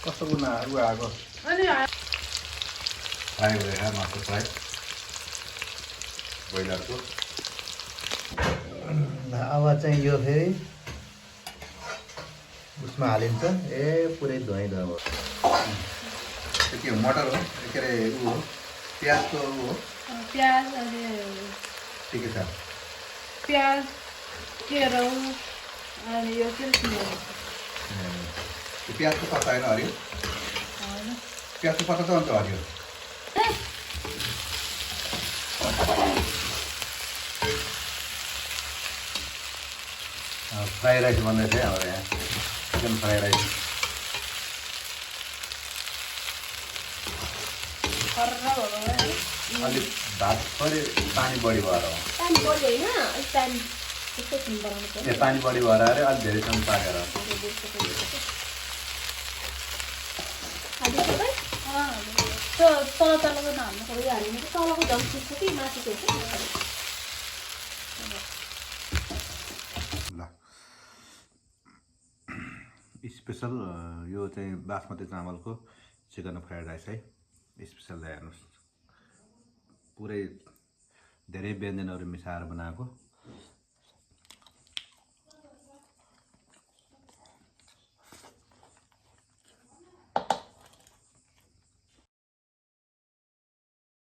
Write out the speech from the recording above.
कस्तो उनीहरू आएको फ्राई गरेर मासु फ्राई ब्रोइलरको अब चाहिँ यो फेरि उसमा हालिन्छ पुरै धुवाइ धुवा भयो के हो मटर हो के अरे ऊ हो प्याजको ऊ हो प्याज अनि ठिकै छ प्याज केराउ अनि यो के प्याजको पत्ता होइन हरियो प्याजको पत्ता त अन्त हरियो फ्राई राइस बन्दैछ है हाम्रो यहाँ चिकन फ्राई राइस अलिक भात पऱ्यो पानी बढी भएर हो पानी बढी होइन पानी बढी भएर अरे अलिक धेरैसम्म पाकेर तलको हाल्नु पऱ्यो हाल्नु तलको झन् सुक्छ कि माथिको ल स्पेसल यो चाहिँ बासमती चामलको चिकन फ्राइड राइस है स्पेसल हेर्नुहोस् पुरै धेरै व्यञ्जनहरू मिसाएर बनाएको